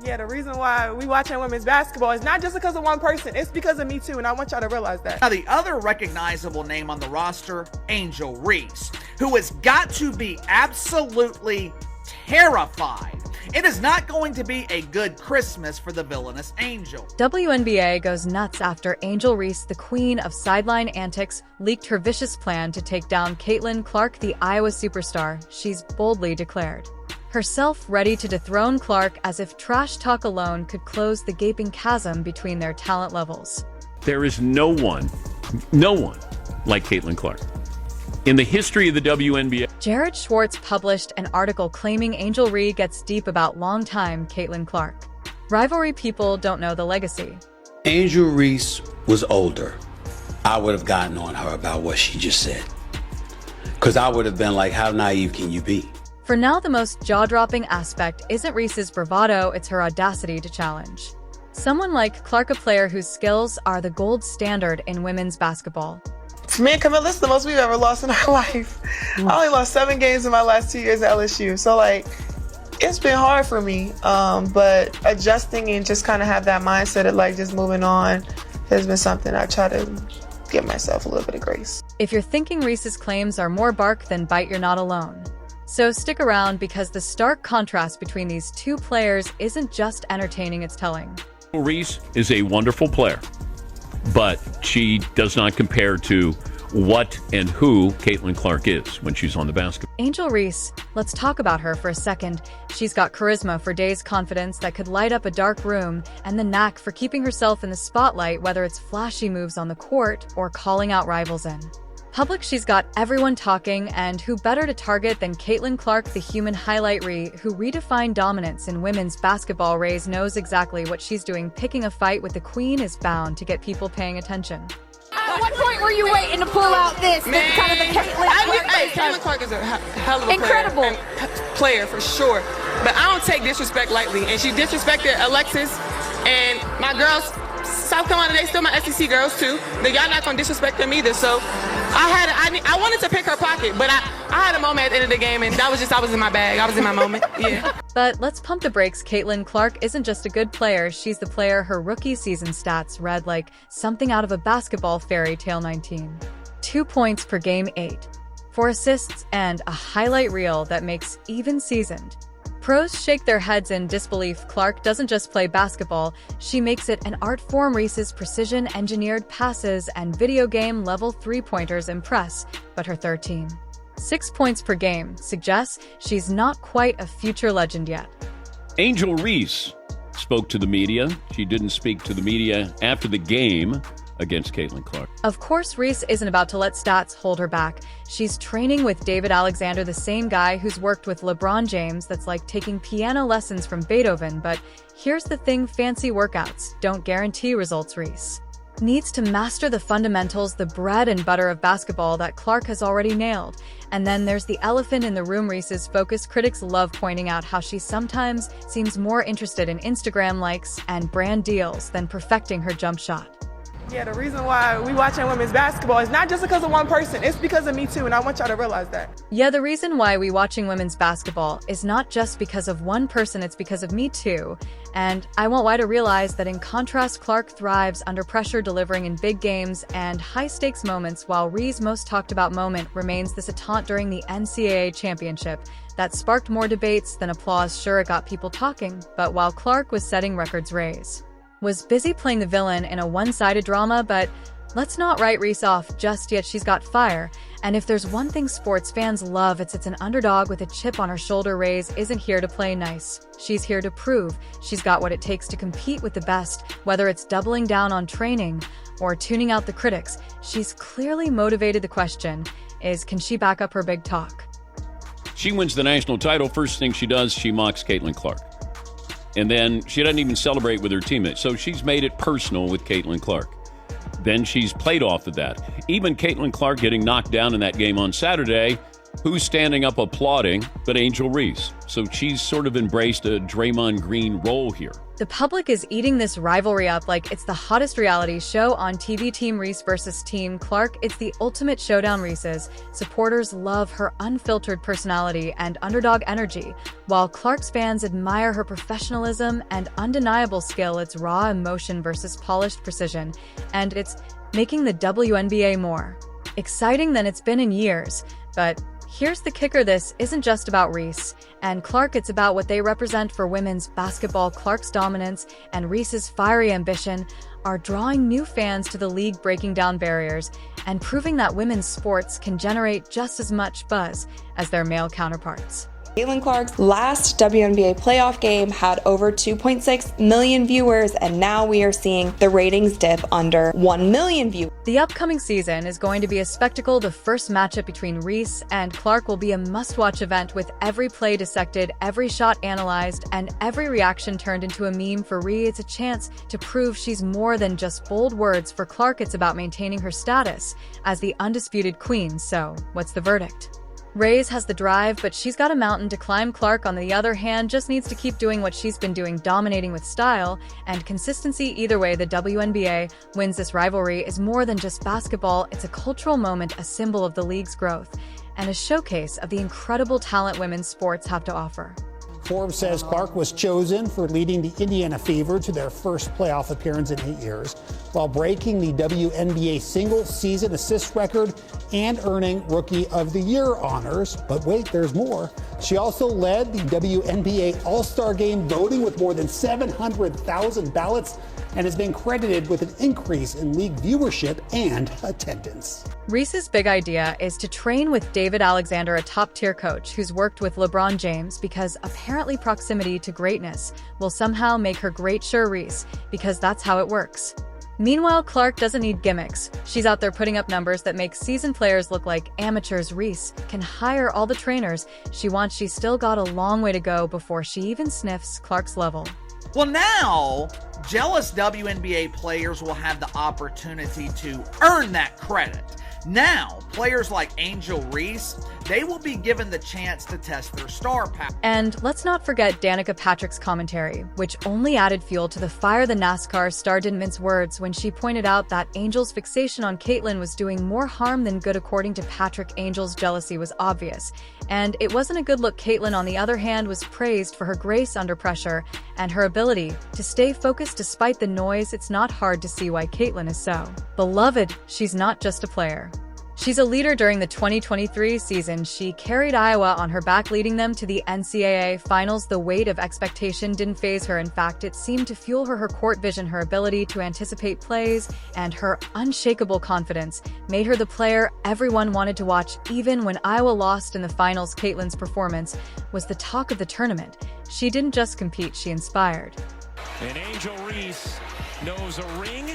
Yeah, the reason why we watching women's basketball is not just because of one person. It's because of me too, and I want y'all to realize that. Now, the other recognizable name on the roster, Angel Reese, who has got to be absolutely terrified. It is not going to be a good Christmas for the villainous Angel. WNBA goes nuts after Angel Reese, the queen of sideline antics, leaked her vicious plan to take down Caitlin Clark, the Iowa superstar. She's boldly declared herself ready to dethrone Clark, as if trash talk alone could close the gaping chasm between their talent levels. There is no one like Caitlin Clark in the history of the WNBA. Jared Schwartz published an article claiming Angel Reese gets deep about longtime Caitlin Clark. Rivalry people don't know the legacy. Angel Reese was older. I would have gotten on her about what she just said, because I would have been like, how naive can you be? For now, the most jaw-dropping aspect isn't Reese's bravado, it's her audacity to challenge someone like Clark, a player whose skills are the gold standard in women's basketball. For me and Camilla, this is the most we've ever lost in our life. I only lost 7 games in my last 2 years at LSU. So, it's been hard for me. But adjusting and just kind of have that mindset of, just moving on has been something I try to give myself a little bit of grace. If you're thinking Reese's claims are more bark than bite, you're not alone. So stick around, because the stark contrast between these two players isn't just entertaining, it's telling. Reese is a wonderful player, but she does not compare to what and who Caitlin Clark is when she's on the basketball. Angel Reese, let's talk about her for a second. She's got charisma for days, confidence that could light up a dark room, and the knack for keeping herself in the spotlight, whether it's flashy moves on the court or calling out rivals in public. She's got everyone talking, and who better to target than Caitlin Clark, the human highlight reel, who redefined dominance in women's basketball. Reese knows exactly what she's doing. Picking a fight with the queen is bound to get people paying attention. At what point were you waiting to pull out this? Kind of the Caitlin Clark? Caitlin Clark is a hell of a incredible player for sure. But I don't take disrespect lightly, and she disrespected Alexis and my girls. South Carolina, they still my SEC girls too. But y'all not gonna disrespect them either. So I wanted to pick her pocket, but I had a moment at the end of the game, and I was in my bag. I was in my moment. Yeah. But let's pump the brakes. Caitlin Clark isn't just a good player, she's the player. Her rookie season stats read like something out of a basketball fairy tale. 2 points per game, 8, 4 assists, and a highlight reel that makes even seasoned pros shake their heads in disbelief. Clark doesn't just play basketball, she makes it an art form. Reese's precision-engineered passes and video game-level three-pointers impress, but her 6 points per game suggests she's not quite a future legend yet. Angel Reese spoke to the media. She didn't speak to the media after the game against Caitlin Clark. Of course, Reese isn't about to let stats hold her back. She's training with David Alexander, the same guy who's worked with LeBron James. That's like taking piano lessons from Beethoven. But here's the thing, fancy workouts don't guarantee results. Reese needs to master the fundamentals, the bread and butter of basketball that Clark has already nailed. And then there's the elephant in the room, Reese's focus. Critics love pointing out how she sometimes seems more interested in Instagram likes and brand deals than perfecting her jump shot. Yeah, the reason why we watching women's basketball is not just because of one person. It's because of me too, and I want y'all to realize that. Yeah, the reason why we watching women's basketball is not just because of one person, it's because of me too. And I want Y to realize that in contrast, Clark thrives under pressure, delivering in big games and high-stakes moments, while Reese's most talked about moment remains this taunt during the NCAA championship that sparked more debates than applause. Sure, it got people talking, but while Clark was setting records, Reese was busy playing the villain in a one-sided drama. But let's not write Reese off just yet. She's got fire, and if there's one thing sports fans love, it's an underdog with a chip on her shoulder. Reese isn't here to play nice. She's here to prove she's got what it takes to compete with the best, whether it's doubling down on training or tuning out the critics. She's clearly motivated. The question is, can she back up her big talk? She wins the national title. First thing she does, she mocks Caitlin Clark. And then she doesn't even celebrate with her teammates. So she's made it personal with Caitlin Clark. Then she's played off of that. Even Caitlin Clark getting knocked down in that game on Saturday, Who's standing up applauding but Angel Reese? So she's sort of embraced a Draymond Green role here. The public is eating this rivalry up like it's the hottest reality show on TV. Team Reese versus Team Clark. It's the ultimate showdown. Reese's supporters love her unfiltered personality and underdog energy, while Clark's fans admire her professionalism and undeniable skill. It's raw emotion versus polished precision, and it's making the WNBA more exciting than it's been in years. But here's the kicker: this isn't just about Reese and Clark, it's about what they represent for women's basketball. Clark's dominance and Reese's fiery ambition are drawing new fans to the league, breaking down barriers and proving that women's sports can generate just as much buzz as their male counterparts. Caitlin Clark's last WNBA playoff game had over 2.6 million viewers, and now we are seeing the ratings dip under 1 million viewers. The upcoming season is going to be a spectacle. The first matchup between Reese and Clark will be a must-watch event, with every play dissected, every shot analyzed, and every reaction turned into a meme. For Reese, it's a chance to prove she's more than just bold words. For Clark, it's about maintaining her status as the undisputed queen. So, what's the verdict? Reese has the drive, but she's got a mountain to climb. Clark, on the other hand, just needs to keep doing what she's been doing, dominating with style and consistency. Either way, the WNBA wins. This rivalry is more than just basketball. It's a cultural moment, a symbol of the league's growth, and a showcase of the incredible talent women's sports have to offer. Forbes says Clark was chosen for leading the Indiana Fever to their first playoff appearance in 8 years, while breaking the WNBA single-season assist record and earning Rookie of the Year honors. But wait, there's more. She also led the WNBA All-Star Game voting with more than 700,000 ballots and has been credited with an increase in league viewership and attendance. Reese's big idea is to train with David Alexander, a top-tier coach who's worked with LeBron James, because apparently proximity to greatness will somehow make her great. Sure, Reese, because that's how it works. Meanwhile, Clark doesn't need gimmicks. She's out there putting up numbers that make seasoned players look like amateurs. Reese can hire all the trainers she wants. She's still got a long way to go before she even sniffs Clark's level. Well, now, jealous WNBA players will have the opportunity to earn that credit. Now, players like Angel Reese, they will be given the chance to test their star power. And let's not forget Danica Patrick's commentary, which only added fuel to the fire. The NASCAR star didn't mince words when she pointed out that Angel's fixation on Caitlin was doing more harm than good. According to Patrick, Angel's jealousy was obvious, and it wasn't a good look. Caitlin, on the other hand, was praised for her grace under pressure and her ability to stay focused despite the noise. It's not hard to see why Caitlin is so beloved. She's not just a player. She's a leader. During the 2023 season, she carried Iowa on her back, leading them to the NCAA finals. The weight of expectation didn't faze her. In fact, it seemed to fuel her. Her court vision, her ability to anticipate plays, and her unshakable confidence made her the player everyone wanted to watch. Even when Iowa lost in the finals, Caitlin's performance was the talk of the tournament. She didn't just compete, she inspired. And Angel Reese knows a ring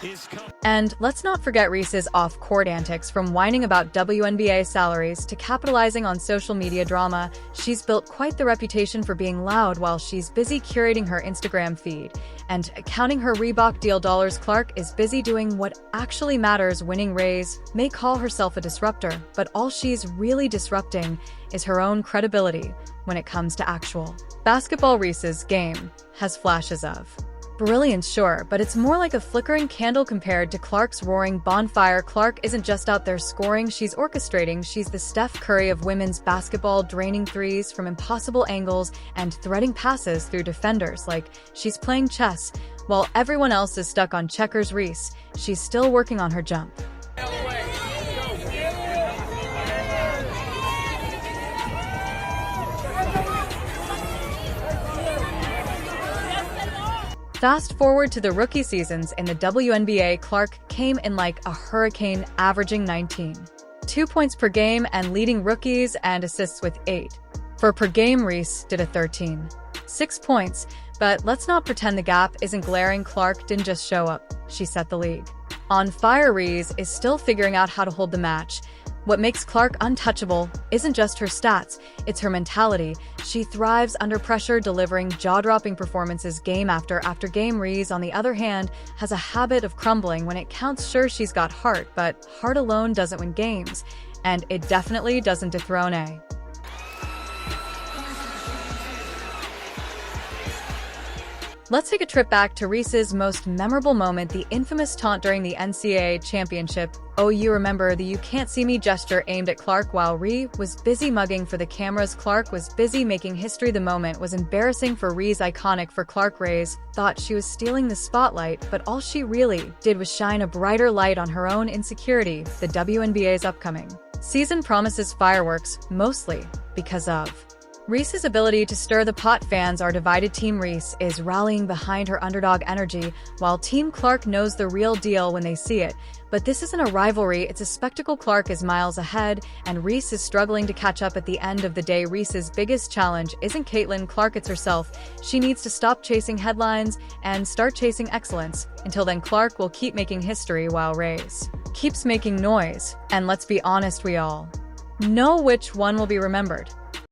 is coming. And let's not forget Reese's off-court antics, from whining about WNBA salaries to capitalizing on social media drama. She's built quite the reputation for being loud while she's busy curating her Instagram feed and counting her Reebok deal dollars. Clark is busy doing what actually matters, winning. Reese may call herself a disruptor, but all she's really disrupting is her own credibility when it comes to actual basketball. Reese's game has flashes of brilliance, sure, but it's more like a flickering candle compared to Clark's roaring bonfire. Clark isn't just out there scoring, she's orchestrating. She's the Steph Curry of women's basketball, draining threes from impossible angles and threading passes through defenders like she's playing chess. While everyone else is stuck on checkers, Reese, she's still working on her jump. Fast forward to the rookie seasons in the WNBA, Clark came in like a hurricane, averaging 19.2 points per game and leading rookies and assists with 8. For per game, Reese did a 13.6 points, but let's not pretend the gap isn't glaring. Clark didn't just show up, she set the league on fire. Reese is still figuring out how to hold the match. What makes Clark untouchable isn't just her stats, it's her mentality. She thrives under pressure, delivering jaw-dropping performances game after game. Reese, on the other hand, has a habit of crumbling when it counts. Sure, she's got heart, but heart alone doesn't win games. and it definitely doesn't dethrone A. Let's take a trip back to Reese's most memorable moment, the infamous taunt during the NCAA championship. Oh, you remember the "you can't see me" gesture aimed at Clark while Ree was busy mugging for the cameras. Clark was busy making history. The moment was embarrassing for Ree's, iconic for Clark. Ree's thought she was stealing the spotlight, but all she really did was shine a brighter light on her own insecurity. The WNBA's upcoming season promises fireworks, mostly because of Reese's ability to stir the pot. Fans are divided. Team Reese is rallying behind her underdog energy, while Team Clark knows the real deal when they see it. But this isn't a rivalry, it's a spectacle. Clark is miles ahead, and Reese is struggling to catch up. At the end of the day, Reese's biggest challenge isn't Caitlin Clark, it's herself. She needs to stop chasing headlines and start chasing excellence. Until then, Clark will keep making history while Reese keeps making noise. And let's be honest, we all know which one will be remembered.